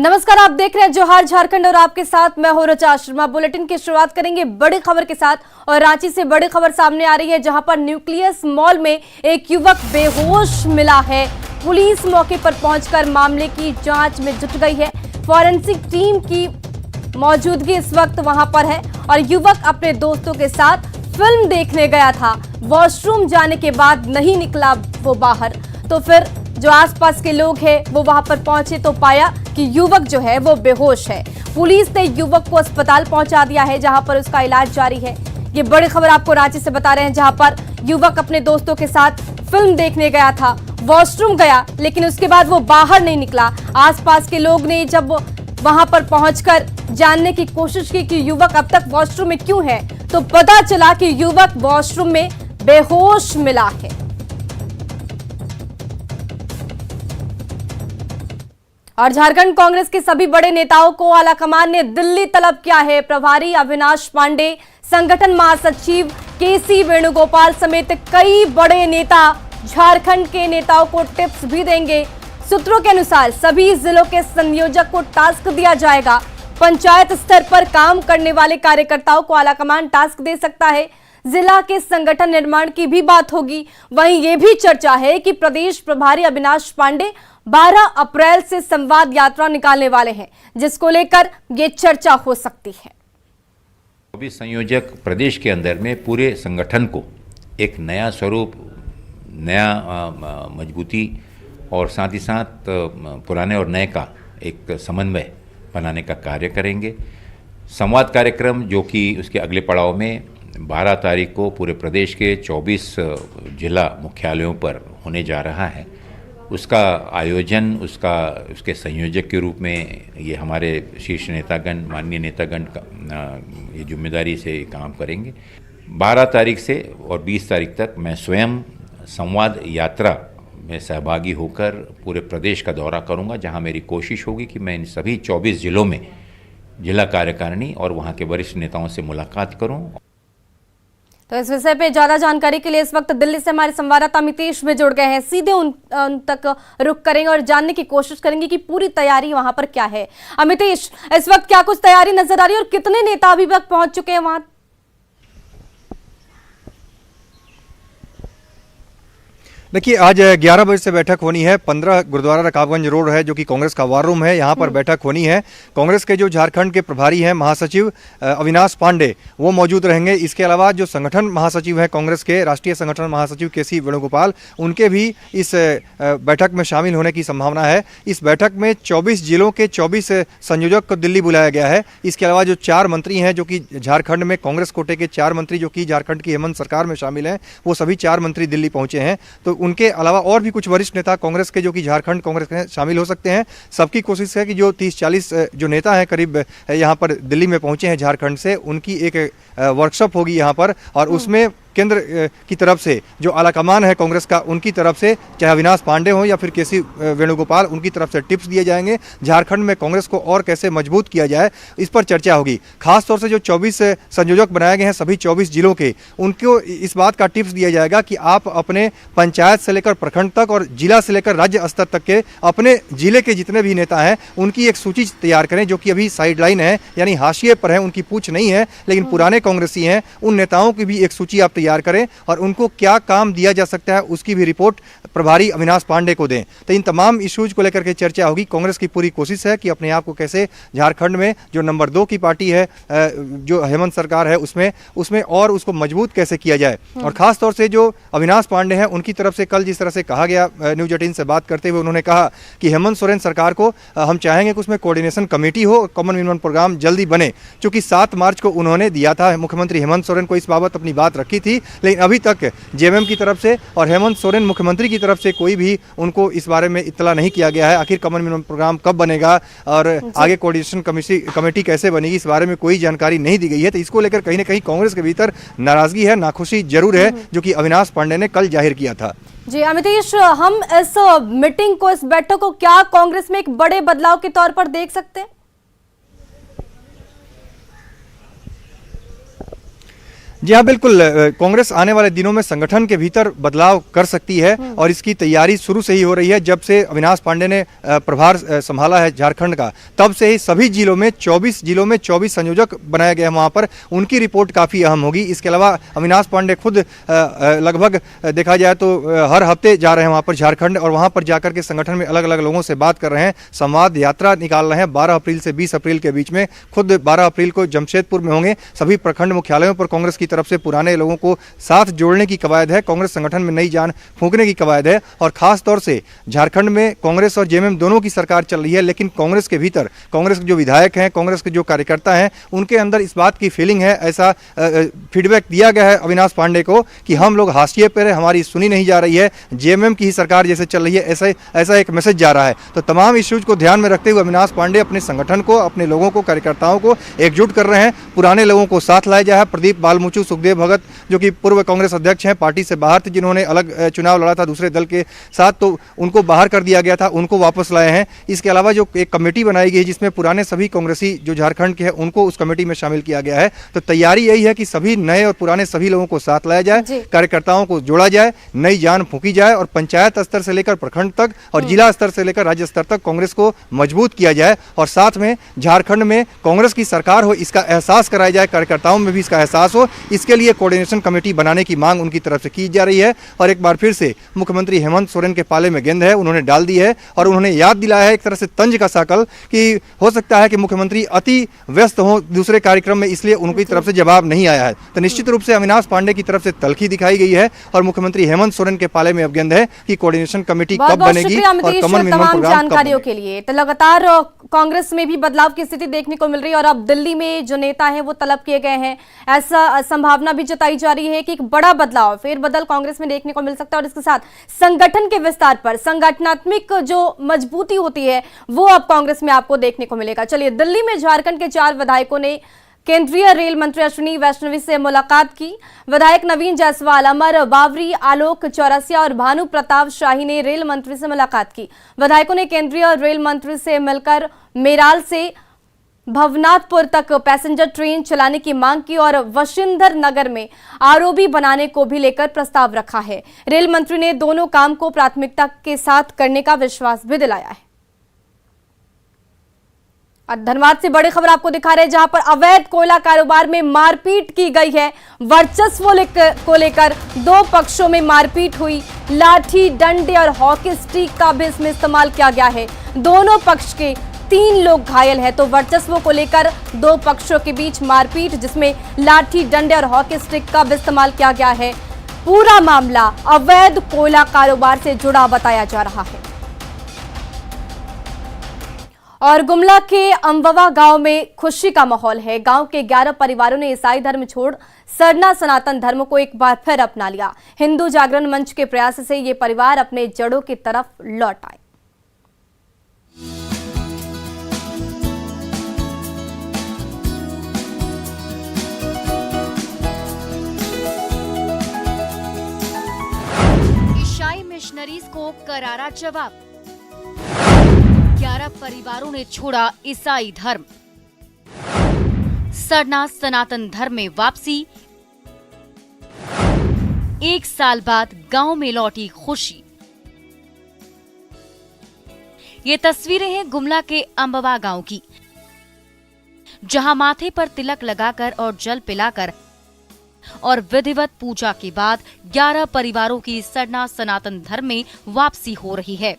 नमस्कार, आप देख रहे हैं जोहार झारखंड और आपके साथ मैं हूं रचा शर्मा। बुलेटिन की शुरुआत करेंगे बड़ी खबर के साथ और रांची से बड़ी खबर सामने आ रही है, जहां पर न्यूक्लियस मॉल में एक युवक बेहोश मिला है। पुलिस मौके पर पहुंचकर मामले की जांच में जुट गई है। फॉरेंसिक टीम की मौजूदगी इस वक्त वहां पर है और युवक अपने दोस्तों के साथ फिल्म देखने गया था। वॉशरूम जाने के बाद नहीं निकला वो बाहर, तो फिर जो आसपास के लोग हैं वो वहां पर पहुंचे तो पाया कि युवक जो है वो बेहोश है। पुलिस ने युवक को अस्पताल पहुंचा दिया है, जहां पर उसका इलाज जारी है। ये बड़ी खबर आपको रांची से बता रहे हैं, जहां पर युवक अपने दोस्तों के साथ फिल्म देखने गया था, वॉशरूम गया लेकिन उसके बाद वो बाहर नहीं निकला। आसपास के लोग ने जब वहां पर पहुंचकर जानने की कोशिश की कि युवक अब तक वॉशरूम में क्यों है, तो पता चला कि युवक वॉशरूम में बेहोश मिला है। और झारखंड कांग्रेस के सभी बड़े नेताओं को आलाकमान ने दिल्ली तलब किया है। प्रभारी अविनाश पांडे, संगठन महासचिव केसी वेणुगोपाल समेत कई बड़े नेता झारखंड के नेताओं को टिप्स भी देंगे। सूत्रों के अनुसार सभी जिलों के संयोजक को टास्क दिया जाएगा। पंचायत स्तर पर काम करने वाले कार्यकर्ताओं को आलाकमान टास्क दे सकता है। जिला के संगठन निर्माण की भी बात होगी। वहीं ये भी चर्चा है कि प्रदेश प्रभारी अविनाश पांडे 12 अप्रैल से संवाद यात्रा निकालने वाले हैं, जिसको लेकर ये चर्चा हो सकती है। अभी संयोजक प्रदेश के अंदर में पूरे संगठन को एक नया स्वरूप, नया मजबूती और साथ ही साथ पुराने और नए का एक समन्वय बनाने का कार्य करेंगे। संवाद कार्यक्रम जो कि उसके अगले पड़ाव में 12 तारीख को पूरे प्रदेश के 24 जिला मुख्यालयों पर होने जा रहा है, उसका आयोजन, उसके संयोजक के रूप में ये हमारे शीर्ष नेतागण, माननीय नेतागण ये जिम्मेदारी से काम करेंगे। 12 तारीख से और 20 तारीख तक मैं स्वयं संवाद यात्रा में सहभागी होकर पूरे प्रदेश का दौरा करूंगा, जहां मेरी कोशिश होगी कि मैं इन सभी 24 जिलों में जिला कार्यकारिणी और वहां के वरिष्ठ नेताओं से मुलाकात करूं। तो इस विषय पे ज्यादा जानकारी के लिए इस वक्त दिल्ली से हमारे संवाददाता अमितेश भी जुड़ गए हैं। सीधे उन तक रुक करेंगे और जानने की कोशिश करेंगे कि पूरी तैयारी वहां पर क्या है। अमितेश, इस वक्त क्या कुछ तैयारी नजर आ रही है और कितने नेता अभी तक पहुंच चुके हैं वहां? देखिए, आज 11 बजे से बैठक होनी है। 15 गुरुद्वारा रकाबगंज रोड है, जो कि कांग्रेस का वार रूम है, यहाँ पर बैठक होनी है। कांग्रेस के जो झारखंड के प्रभारी हैं महासचिव अविनाश पांडे, वो मौजूद रहेंगे। इसके अलावा जो संगठन महासचिव हैं कांग्रेस के, राष्ट्रीय संगठन महासचिव केसी वेणुगोपाल, उनके भी इस बैठक में शामिल होने की संभावना है। इस बैठक में 24 जिलों के 24 संयोजक को दिल्ली बुलाया गया है। इसके अलावा जो 4 मंत्री हैं, जो कि झारखंड में कांग्रेस कोटे के 4 मंत्री जो कि झारखंड की हेमंत सरकार में शामिल हैं, वो सभी 4 मंत्री दिल्ली पहुंचे हैं। तो उनके अलावा और भी कुछ वरिष्ठ नेता कांग्रेस के, जो कि झारखंड कांग्रेस के शामिल हो सकते हैं। सबकी कोशिश है कि जो 30-40 जो नेता हैं करीब यहाँ पर दिल्ली में पहुंचे हैं झारखंड से, उनकी एक वर्कशॉप होगी यहाँ पर, और उसमें केंद्र की तरफ से जो आलाकमान है कांग्रेस का, उनकी तरफ से चाहे अविनाश पांडे हो या फिर केसी वेणुगोपाल, उनकी तरफ से टिप्स दिए जाएंगे। झारखंड में कांग्रेस को और कैसे मजबूत किया जाए, इस पर चर्चा होगी। खासतौर से जो 24 संयोजक बनाए गए हैं सभी 24 जिलों के, उनको इस बात का टिप्स दिया जाएगा कि आप अपने पंचायत से लेकर प्रखंड तक और जिला से लेकर राज्य स्तर तक के अपने जिले के जितने भी नेता हैं उनकी एक सूची तैयार करें, जो कि अभी साइडलाइन है, यानी हाशिए पर है, उनकी पूछ नहीं है, लेकिन पुराने कांग्रेसी हैं। उन नेताओं की भी एक सूची आप तैयार करें और उनको क्या काम दिया जा सकता है उसकी भी रिपोर्ट प्रभारी अविनाश पांडे को दें। तो इन तमाम इश्यूज को लेकर के चर्चा होगी। कांग्रेस की पूरी कोशिश है कि अपने आप को कैसे झारखंड में जो नंबर 2 की पार्टी है, जो हेमंत सरकार है, उसमें और उसको मजबूत कैसे किया जाए। और खास तौर से जो अविनाश पांडे हैं, उनकी तरफ से कल जिस तरह से कहा गया, न्यूज 18 से बात करते हुए उन्होंने कहा कि हेमंत सोरेन सरकार को हम चाहेंगे कि उसमें कोऑर्डिनेशन कमेटी हो, कॉमन मिनिमम प्रोग्राम जल्दी बने। चूंकि 7 मार्च को उन्होंने दिया था, मुख्यमंत्री हेमंत सोरेन को इस बाबत अपनी बात रखी थी, लेकिन अभी तक जेएमएम की तरफ से और हेमंत सोरेन मुख्यमंत्री की तरफ से कोई भी उनको इस बारे में इत्तला नहीं किया गया है। आखिर कॉमन मिनिमम प्रोग्राम कब बनेगा और आगे कोऑर्डिनेशन कमेटी कैसे बनेगी, इस बारे में कोई जानकारी नहीं दी गई है। तो इसको लेकर कहीं ना कहीं कांग्रेस के भीतर नाराजगी है, नाखुशी जरूर है, जो कि अविनाश पांडे ने कल जाहिर किया था। जी अमितेश, हम इस मीटिंग को, इस बैठक को क्या कांग्रेस में एक बड़े बदलाव के तौर पर देख सकते हैं? जी हाँ, बिल्कुल। कांग्रेस आने वाले दिनों में संगठन के भीतर बदलाव कर सकती है और इसकी तैयारी शुरू से ही हो रही है। जब से अविनाश पांडे ने प्रभार संभाला है झारखंड का, तब से ही सभी जिलों में 24 संयोजक बनाए गए हैं। वहाँ पर उनकी रिपोर्ट काफ़ी अहम होगी। इसके अलावा अविनाश पांडे खुद लगभग देखा जाए तो हर हफ्ते जा रहे हैं वहाँ पर झारखंड, और वहाँ पर जाकर के संगठन में अलग अलग लोगों से बात कर रहे हैं, संवाद यात्रा निकाल रहे हैं। 12 अप्रैल से 20 अप्रैल के बीच में, खुद 12 अप्रैल को जमशेदपुर में होंगे। सभी प्रखंड मुख्यालयों पर कांग्रेस की तरफ से पुराने लोगों को साथ जोड़ने की कवायद है, कांग्रेस संगठन में नई जान फूंकने की कवायद है। और खास तौर से झारखंड में कांग्रेस और जेएमएम दोनों की सरकार चल रही है, लेकिन कांग्रेस के भीतर कांग्रेस के जो विधायक हैं, कांग्रेस के जो कार्यकर्ता हैं, उनके अंदर इस बात की फीलिंग है, ऐसा फीडबैक दिया गया है अविनाश पांडे को कि हम लोग हाशिए पर है, हमारी सुनी नहीं जा रही है, जेएमएम की ही सरकार जैसे चल रही है, ऐसा एक मैसेज जा रहा है। तो तमाम इश्यूज को ध्यान में रखते हुए अविनाश पांडे अपने संगठन को, अपने लोगों को, कार्यकर्ताओं को एकजुट कर रहे हैं। पुराने लोगों को साथ लाया जाए। प्रदीप बालमुचु, सुखदेव भगत जो कि पूर्व कांग्रेस अध्यक्ष हैं, पार्टी से बाहर थे, जिन्होंने अलग चुनाव लड़ा था दूसरे दल के साथ, तो उनको बाहर कर दिया गया था, उनको वापस लाए हैं। इसके अलावा जो एक कमेटी बनाई गई है जिसमें पुराने सभी कांग्रेसी जो झारखंड के हैं उनको उस कमेटी में शामिल किया गया है। तो तैयारी यही है कि सभी नए और पुराने सभी लोगों को साथ लाया जाए, कार्यकर्ताओं को जोड़ा जाए, नई जान फूंकी जाए और पंचायत स्तर से लेकर प्रखंड तक और जिला स्तर से लेकर राज्य स्तर तक कांग्रेस को मजबूत किया जाए और साथ में झारखंड में कांग्रेस की सरकार हो इसका एहसास कराया जाए, कार्यकर्ताओं में भी इसका एहसास हो। इसके लिए कोऑर्डिनेशन कमेटी बनाने की मांग उनकी तरफ से की जा रही है। और एक बार फिर से मुख्यमंत्री हेमंत सोरेन के पाले में गेंद है, उन्होंने डाल दी है और उन्होंने याद दिलाया है एक तरह से तंज का साकल कि हो सकता है कि मुख्यमंत्री अति व्यस्त हो दूसरे कार्यक्रम में, इसलिए उनकी तरफ से जवाब नहीं आया है। तो निश्चित रूप से अविनाश पांडे की तरफ से तलखी दिखाई गई है और मुख्यमंत्री हेमंत सोरेन के पाले में अब गेंद है कि कोऑर्डिनेशन कमेटी कब बनेगी और कमल मिनिमम प्रोग्राम जानकारियों के लिए। तो लगातार कांग्रेस में भी बदलाव की स्थिति देखने को मिल रही है और अब दिल्ली में जो नेता हैं वो तलब किए गए हैं। ऐसा संभावना भी जताई जा रही है कि एक बड़ा बदलाव, फेरबदल कांग्रेस में देखने को मिल सकता है और इसके साथ संगठन के विस्तार पर संगठनात्मक जो मजबूती होती है वो अब कांग्रेस में आपको देखने को मिलेगा। चलिए, दिल्ली में झारखंड के 4 विधायकों ने केंद्रीय रेल मंत्री अश्विनी वैष्णवी से मुलाकात की। विधायक नवीन जायसवाल, अमर बावरी, आलोक चौरसिया और भानु प्रताप शाही ने रेल मंत्री से मुलाकात की। विधायकों ने केंद्रीय रेल मंत्री से मिलकर मेराल से भवनाथपुर तक पैसेंजर ट्रेन चलाने की मांग की और वशिंधर नगर में आरओबी बनाने को भी लेकर प्रस्ताव रखा है। रेल मंत्री ने दोनों काम को प्राथमिकता के साथ करने का विश्वास भी दिलाया है। धनबाद से बड़ी खबर आपको दिखा रहे हैं, जहां पर अवैध कोयला कारोबार में मारपीट की गई है। वर्चस्व को लेकर 2 पक्षों में मारपीट हुई। लाठी, डंडे और हॉकी स्टिक का भी इसमें इस्तेमाल किया गया है। दोनों पक्ष के 3 लोग घायल हैं। तो वर्चस्व को लेकर 2 पक्षों के बीच मारपीट, जिसमें लाठी, डंडे और हॉकी स्टिक का भी इस्तेमाल किया गया है। पूरा मामला अवैध कोयला कारोबार से जुड़ा बताया जा रहा है। और गुमला के अम्बवा गांव में खुशी का माहौल है। गांव के 11 परिवारों ने ईसाई धर्म छोड़ सरना सनातन धर्म को एक बार फिर अपना लिया। हिंदू जागरण मंच के प्रयास से ये परिवार अपने जड़ों की तरफ लौट आए। ईसाई मिशनरीज को करारा जवाब। 11 परिवारों ने छोड़ा ईसाई धर्म। सरना सनातन धर्म में वापसी। 1 साल बाद गांव में लौटी खुशी। ये तस्वीरें हैं गुमला के अम्बवा गांव की, जहां माथे पर तिलक लगाकर और जल पिलाकर और विधिवत पूजा के बाद 11 परिवारों की सरना सनातन धर्म में वापसी हो रही है।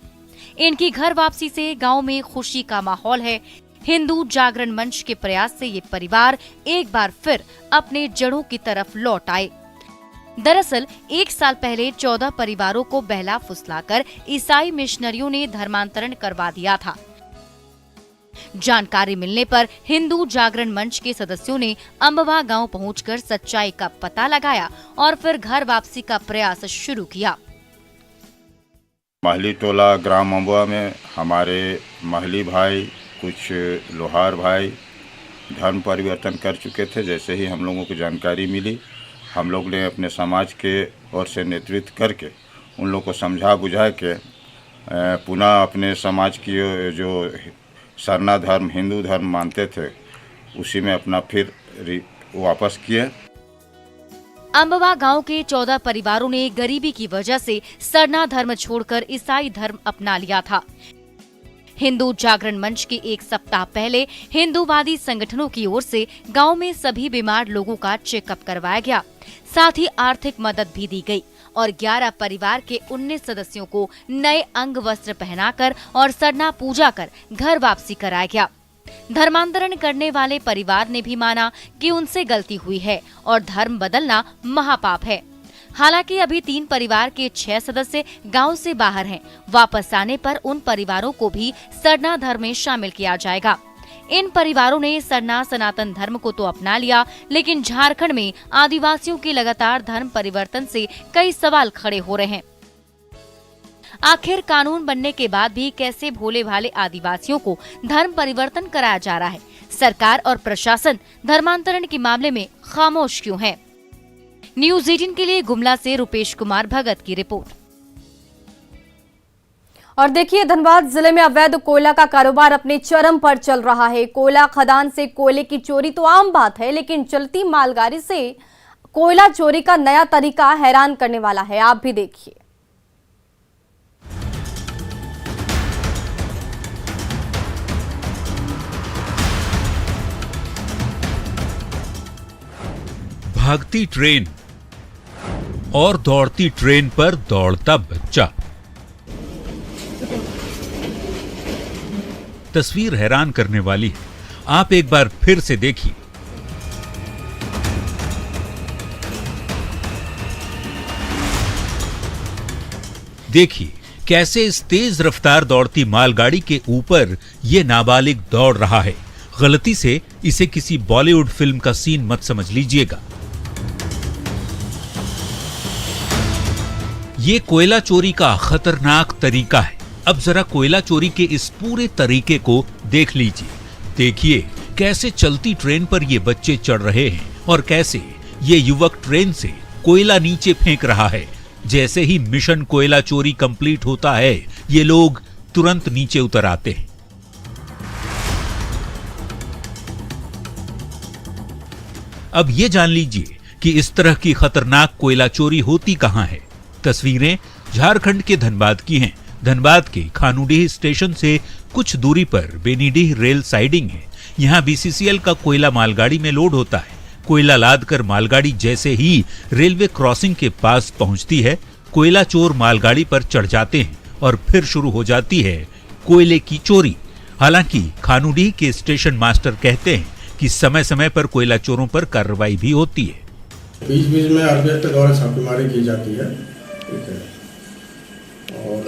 इनकी घर वापसी से गांव में खुशी का माहौल है। हिंदू जागरण मंच के प्रयास से ये परिवार एक बार फिर अपने जड़ों की तरफ लौट आए। दरअसल 1 साल पहले 14 परिवारों को बहला फुसलाकर ईसाई मिशनरियों ने धर्मांतरण करवा दिया था। जानकारी मिलने पर हिंदू जागरण मंच के सदस्यों ने अम्बवा गांव पहुंचकर सच्चाई का पता लगाया और फिर घर वापसी का प्रयास शुरू किया। महली टोला ग्राम अम्बवा में हमारे महली भाई, कुछ लोहार भाई धर्म परिवर्तन कर चुके थे। जैसे ही हम लोगों को जानकारी मिली, हम लोग ने अपने समाज के ओर से नेतृत्व करके उन लोग को समझा बुझा के पुनः अपने समाज की जो सरना धर्म, हिंदू धर्म मानते थे, उसी में अपना फिर वापस किए। अंबवा गांव के 14 परिवारों ने गरीबी की वजह से सरना धर्म छोड़कर ईसाई धर्म अपना लिया था। हिंदू जागरण मंच के एक सप्ताह पहले हिंदूवादी संगठनों की ओर से गांव में सभी बीमार लोगों का चेकअप करवाया गया। साथ ही आर्थिक मदद भी दी गई और 11 परिवार के 19 सदस्यों को नए अंग वस्त्र पहनाकर और सरना पूजा कर घर वापसी कराया गया। धर्मांतरण करने वाले परिवार ने भी माना कि उनसे गलती हुई है और धर्म बदलना महापाप है। हालांकि अभी 3 परिवार के 6 सदस्य गांव से बाहर हैं। वापस आने पर उन परिवारों को भी सरना धर्म में शामिल किया जाएगा। इन परिवारों ने सरना सनातन धर्म को तो अपना लिया, लेकिन झारखंड में आदिवासियों के लगातार धर्म परिवर्तन से कई सवाल खड़े हो रहे हैं। आखिर कानून बनने के बाद भी कैसे भोले भाले आदिवासियों को धर्म परिवर्तन कराया जा रहा है? सरकार और प्रशासन धर्मांतरण के मामले में खामोश क्यों है? न्यूज़ 18 के लिए गुमला से रुपेश कुमार भगत की रिपोर्ट। और देखिए, धनबाद जिले में अवैध कोयला का कारोबार अपने चरम पर चल रहा है। कोयला खदान से कोयले की चोरी तो आम बात है, लेकिन चलती मालगाड़ी से कोयला चोरी का नया तरीका हैरान करने वाला है। आप भी देखिए। भागती ट्रेन और दौड़ती ट्रेन पर दौड़ता बच्चा। तस्वीर हैरान करने वाली है। आप एक बार फिर से देखिए। देखिए कैसे इस तेज रफ्तार दौड़ती मालगाड़ी के ऊपर ये नाबालिग दौड़ रहा है। गलती से इसे किसी बॉलीवुड फिल्म का सीन मत समझ लीजिएगा। ये कोयला चोरी का खतरनाक तरीका है। अब जरा कोयला चोरी के इस पूरे तरीके को देख लीजिए। देखिए कैसे चलती ट्रेन पर ये बच्चे चढ़ रहे हैं और कैसे ये युवक ट्रेन से कोयला नीचे फेंक रहा है। जैसे ही मिशन कोयला चोरी कंप्लीट होता है, ये लोग तुरंत नीचे उतर आते हैं। अब ये जान लीजिए कि इस तरह की खतरनाक कोयला चोरी होती कहां है। तस्वीरें झारखंड के धनबाद की हैं। धनबाद के खानुडीह स्टेशन से कुछ दूरी पर बेनीडीह रेल साइडिंग है। यहाँ बीसीसीएल का कोयला मालगाड़ी में लोड होता है। कोयला लादकर मालगाड़ी जैसे ही रेलवे क्रॉसिंग के पास पहुंचती है, कोयला चोर मालगाड़ी पर चढ़ जाते हैं और फिर शुरू हो जाती है कोयले की चोरी। हालांकि खानुडीह के स्टेशन मास्टर कहते हैं कि समय समय पर कोयला चोरों पर कार्रवाई भी होती है। बीच बीच में आरपीएफ के द्वारा छापेमारी की जाती है, ठीक है, और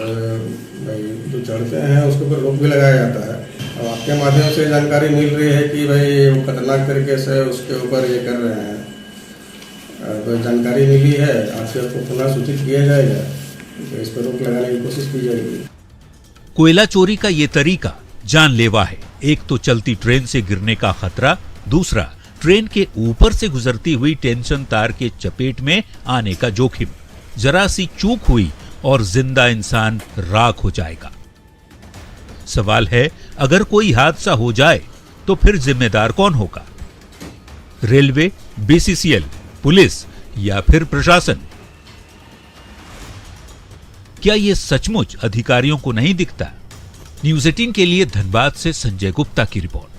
भाई जो चढ़ते हैं उसके ऊपर रोक भी लगाया जाता है। अब आपके माध्यम से जानकारी मिल रही है कि भाई वो खतरनाक तरीके से उसके ऊपर ये कर रहे हैं। तो जानकारी मिली है, आपसे को पुनः सूचित किया जाएगा, तो इस पर रोक लगाने की कोशिश की जाएगी। कोयला चोरी का ये तरीका जानलेवा है। एक तो चलती ट्रेन से गिरने का खतरा, दूसरा ट्रेन के ऊपर से गुजरती हुई टेंशन तार के चपेट में आने का जोखिम। जरा सी चूक हुई और जिंदा इंसान राख हो जाएगा। सवाल है, अगर कोई हादसा हो जाए तो फिर जिम्मेदार कौन होगा? रेलवे, बीसीसीएल, पुलिस या फिर प्रशासन? क्या यह सचमुच अधिकारियों को नहीं दिखता? न्यूज़ 18 के लिए धनबाद से संजय गुप्ता की रिपोर्ट।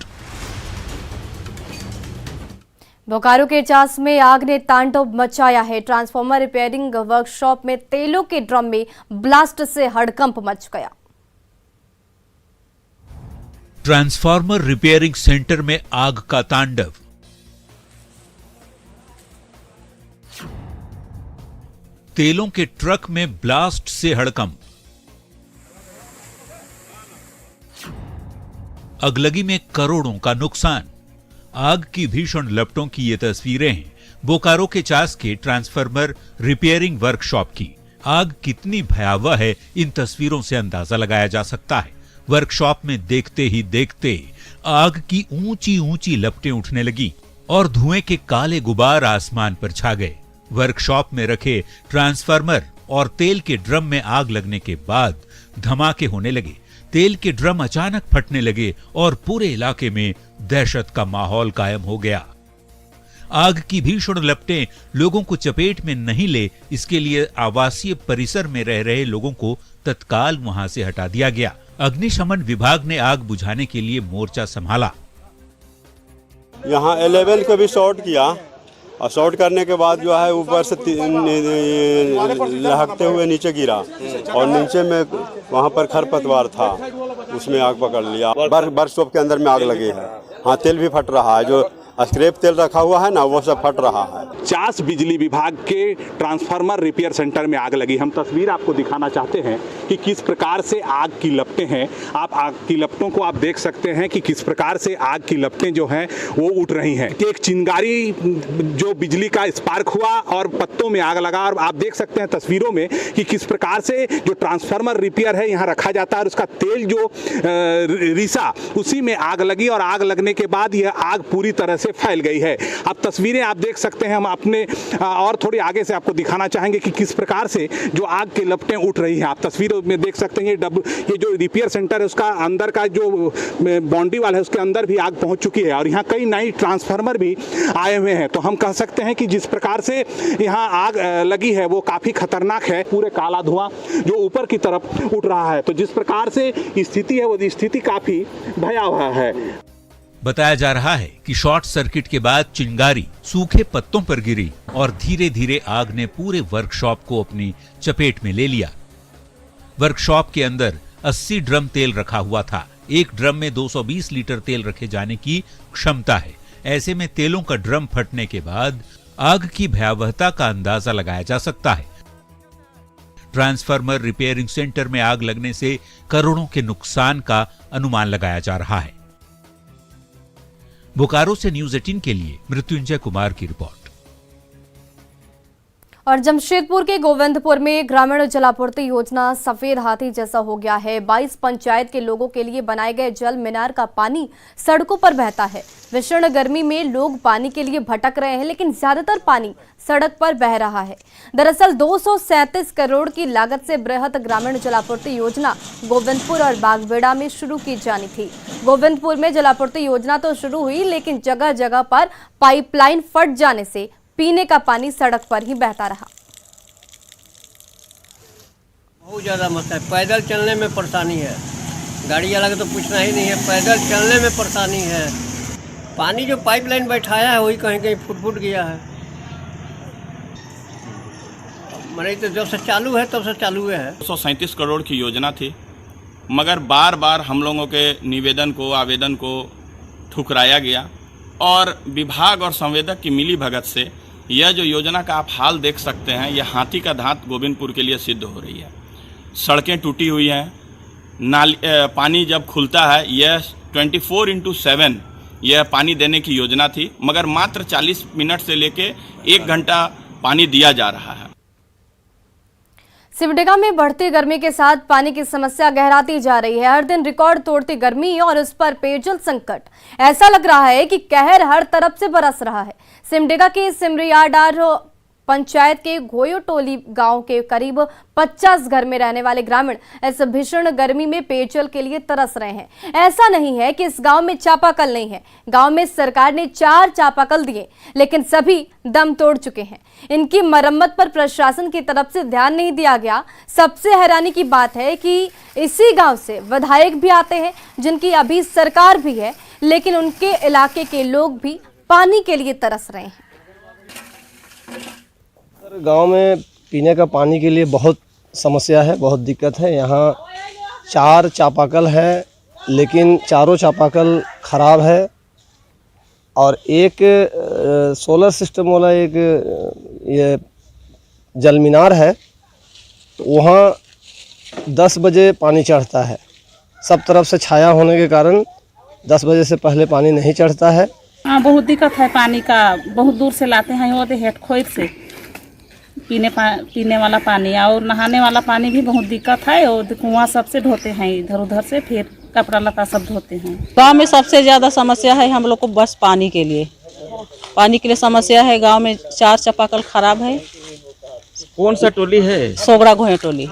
बोकारो के चास में आग ने तांडव मचाया है। ट्रांसफार्मर रिपेयरिंग वर्कशॉप में तेलों के ड्रम में ब्लास्ट से हड़कंप मच गया। ट्रांसफार्मर रिपेयरिंग सेंटर में आग का तांडव। तेलों के ट्रक में ब्लास्ट से हड़कंप। अगलगी में करोड़ों का नुकसान। आग की भीषण लपटों की ये तस्वीरें हैं बोकारो के चास के ट्रांसफार्मर रिपेयरिंग वर्कशॉप की। आग कितनी भयावह है, इन तस्वीरों से अंदाजा लगाया जा सकता है। वर्कशॉप में देखते ही देखते आग की ऊंची ऊंची लपटें उठने लगी और धुएं के काले गुबार आसमान पर छा गए। वर्कशॉप में रखे ट्रांसफार्मर और तेल के ड्रम में आग लगने के बाद धमाके होने लगे। तेल के ड्रम अचानक फटने लगे और पूरे इलाके में दहशत का माहौल कायम हो गया। आग की भीषण लपटें लोगों को चपेट में नहीं ले, इसके लिए आवासीय परिसर में रह रहे लोगों को तत्काल वहां से हटा दिया गया। अग्निशमन विभाग ने आग बुझाने के लिए मोर्चा संभाला। यहाँ 11 को भी शॉर्ट किया और शॉर्ट करने के बाद जो है ऊपर से लहकते हुए नीचे गिरा और नीचे में वहाँ पर खरपतवार था, उसमें आग पकड़ लिया। वर्कशॉप के अंदर में आग लगी है। हाँ, तेल भी फट रहा है, जो स्क्रैप तेल रखा हुआ है ना, वो सब फट रहा है। चास बिजली विभाग के ट्रांसफार्मर रिपेयर सेंटर में आग लगी। हम तस्वीर आपको दिखाना चाहते हैं कि किस प्रकार से आग की लपटें हैं। आप आग की लपटों को आप देख सकते हैं कि किस प्रकार से आग की लपटें जो हैं वो उठ रही हैं। एक चिंगारी जो बिजली का स्पार्क हुआ और पत्तों में आग लगा, और आप देख सकते हैं तस्वीरों में कि किस प्रकार से जो ट्रांसफार्मर रिपेयर है यहाँ रखा जाता है और उसका तेल जो रिसा, उसी में आग लगी और आग लगने के बाद यह आग पूरी तरह फैल गई है। अब तस्वीरें आप देख सकते हैं। हम अपने और थोड़ी आगे से आपको दिखाना चाहेंगे कि किस प्रकार से जो आग की लपटें उठ रही हैं। आप तस्वीरों में देख सकते हैं ये जो रिपेयर सेंटर है उसका अंदर का जो बाउंड्री वाल है उसके अंदर भी आग पहुंच चुकी है और यहाँ कई नई ट्रांसफार्मर भी आए हुए हैं। तो हम कह सकते हैं कि जिस प्रकार से यहाँ आग लगी है वो काफी खतरनाक है। पूरे काला धुआं जो ऊपर की तरफ उठ रहा है। तो जिस प्रकार से स्थिति है वो स्थिति काफी भयावह है। बताया जा रहा है कि शॉर्ट सर्किट के बाद चिंगारी सूखे पत्तों पर गिरी और धीरे धीरे आग ने पूरे वर्कशॉप को अपनी चपेट में ले लिया। वर्कशॉप के अंदर 80 ड्रम तेल रखा हुआ था। एक ड्रम में 220 लीटर तेल रखे जाने की क्षमता है। ऐसे में तेलों का ड्रम फटने के बाद आग की भयावहता का अंदाजा लगाया जा सकता है। ट्रांसफार्मर रिपेयरिंग सेंटर में आग लगने से करोड़ों के नुकसान का अनुमान लगाया जा रहा है। बोकारो से न्यूज 18 के लिए मृत्युंजय कुमार की रिपोर्ट। और जमशेदपुर के गोविंदपुर में ग्रामीण जलापूर्ति योजना सफेद हाथी जैसा हो गया है। 22 पंचायत के लोगों के लिए बनाए गए जल मीनार का पानी सड़कों पर बहता है। भीषण गर्मी में लोग पानी के लिए भटक रहे हैं, लेकिन ज्यादातर पानी सड़क पर बह रहा है। दरअसल 237 करोड़ की लागत से बृहद ग्रामीण जलापूर्ति योजना गोविंदपुर और बागबेड़ा में शुरू की जानी थी। गोविंदपुर में जलापूर्ति योजना तो शुरू हुई, लेकिन जगह जगह पर पाइपलाइन फट जाने से पीने का पानी सड़क पर ही बहता रहा। बहुत ज़्यादा मसला है। पैदल चलने में परेशानी है, गाड़ी वाला का तो पूछना ही नहीं है। पैदल चलने में परेशानी है। पानी जो पाइपलाइन बैठाया है वही कहीं कहीं फुट गया है। मैंने तो जब से चालू है तब से चालू है। 237 करोड़ की योजना थी, मगर बार बार हम लोगों के निवेदन को, आवेदन को ठुकराया गया और विभाग और संवेदक की मिली भगत से यह जो योजना का आप हाल देख सकते हैं, यह हाथी का दांत गोविंदपुर के लिए सिद्ध हो रही है। सड़कें टूटी हुई हैं, नाली पानी जब खुलता है यह 24/7 यह पानी देने की योजना थी, मगर मात्र 40 मिनट से लेके 1 घंटा पानी दिया जा रहा है। सिमडेगा में बढ़ती गर्मी के साथ पानी की समस्या गहराती जा रही है। हर दिन रिकॉर्ड तोड़ती गर्मी और उस पर पेयजल संकट। ऐसा लग रहा है कि कहर हर तरफ से बरस रहा है। सिमडेगा के सिमरियाडार पंचायत के घोयोटोली गांव के करीब 50 घर में रहने वाले ग्रामीण इस भीषण गर्मी में पेयजल के लिए तरस रहे हैं। ऐसा नहीं है कि इस गांव में चापाकल नहीं है। गांव में सरकार ने 4 चापाकल दिए, लेकिन सभी दम तोड़ चुके हैं। इनकी मरम्मत पर प्रशासन की तरफ से ध्यान नहीं दिया गया। सबसे हैरानी की बात है कि इसी गांव से विधायक भी आते हैं, जिनकी अभी सरकार भी है, लेकिन उनके इलाके के लोग भी पानी के लिए तरस रहे हैं। गांव में पीने का पानी के लिए बहुत समस्या है, बहुत दिक्कत है। यहाँ 4 चापाकल है, लेकिन चारों चापाकल खराब है और एक सोलर सिस्टम वाला एक ये जल मीनार है, वहाँ 10 बजे पानी चढ़ता है। सब तरफ से छाया होने के कारण 10 बजे से पहले पानी नहीं चढ़ता है। हाँ, बहुत दिक्कत है पानी का। बहुत दूर से लाते हैं वो हेड खोद से पीने वाला पानी, और नहाने वाला पानी भी बहुत दिक्कत है। और कुआं सबसे धोते हैं इधर उधर से, फिर कपड़ा लता सब धोते हैं। गांव में सबसे ज़्यादा समस्या है हम लोग को बस पानी के लिए। पानी के लिए समस्या है। गांव में 4 चापाकल खराब है। कौन सा टोली है? सोगड़ा घोया टोली।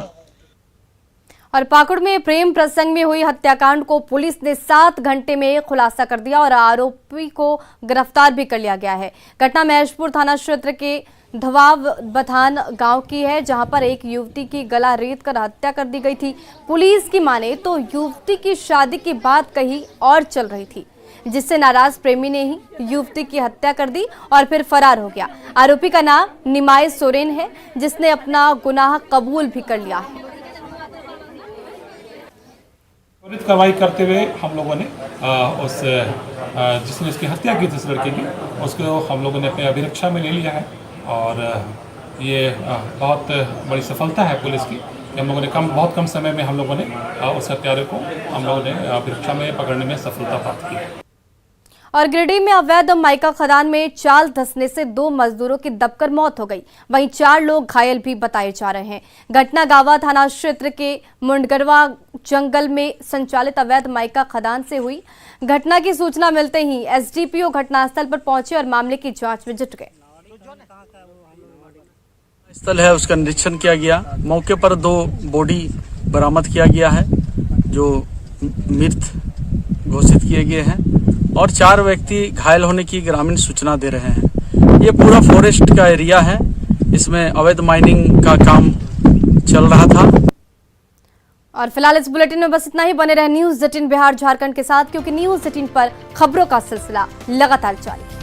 और पाकुड़ में प्रेम प्रसंग में हुई हत्याकांड को पुलिस ने 7 घंटे में खुलासा कर दिया और आरोपी को गिरफ्तार भी कर लिया गया है। घटना महेशपुर थाना क्षेत्र के धवाव बथान गांव की है, जहां पर एक युवती की गला रेत कर हत्या कर दी गई थी। पुलिस की माने तो युवती की शादी की बात कहीं और चल रही थी, जिससे नाराज प्रेमी ने ही युवती की हत्या कर दी और फिर फरार हो गया। आरोपी का नाम निमाय सोरेन है, जिसने अपना गुनाह कबूल भी कर लिया है। त्वरित कार्रवाई करते हुए हम लोगों ने जिसने इसकी हत्या की थी इस लड़के की, उसको हम लोगों ने अपने अभिरक्षा में ले लिया है और ये बहुत बड़ी सफलता है पुलिस की। हम लोगों ने बहुत कम समय में हम लोगों ने उस हत्यारे को हम लोगों ने अभिरक्षा में पकड़ने में सफलता प्राप्त की है। और गिरिडीह में अवैध माइका खदान में चाल धंसने से 2 मजदूरों की दबकर मौत हो गई, वहीं 4 लोग घायल भी बताए जा रहे हैं। घटना गावा थाना क्षेत्र के मुंडगरवा जंगल में संचालित अवैध माइका खदान से हुई। घटना की सूचना मिलते ही एसडीपीओ घटनास्थल पर पहुंचे और मामले की जांच में जुट गए। स्थल है, उसका निरीक्षण किया गया। मौके पर 2 बॉडी बरामद किया गया है जो मृत घोषित किए गए हैं और 4 व्यक्ति घायल होने की ग्रामीण सूचना दे रहे हैं। ये पूरा फॉरेस्ट का एरिया है, इसमें अवैध माइनिंग का काम चल रहा था। और फिलहाल इस बुलेटिन में बस इतना ही। बने रहे न्यूज़ 18 बिहार झारखंड के साथ, क्योंकि न्यूज़ 18 पर खबरों का सिलसिला लगातार जारी है।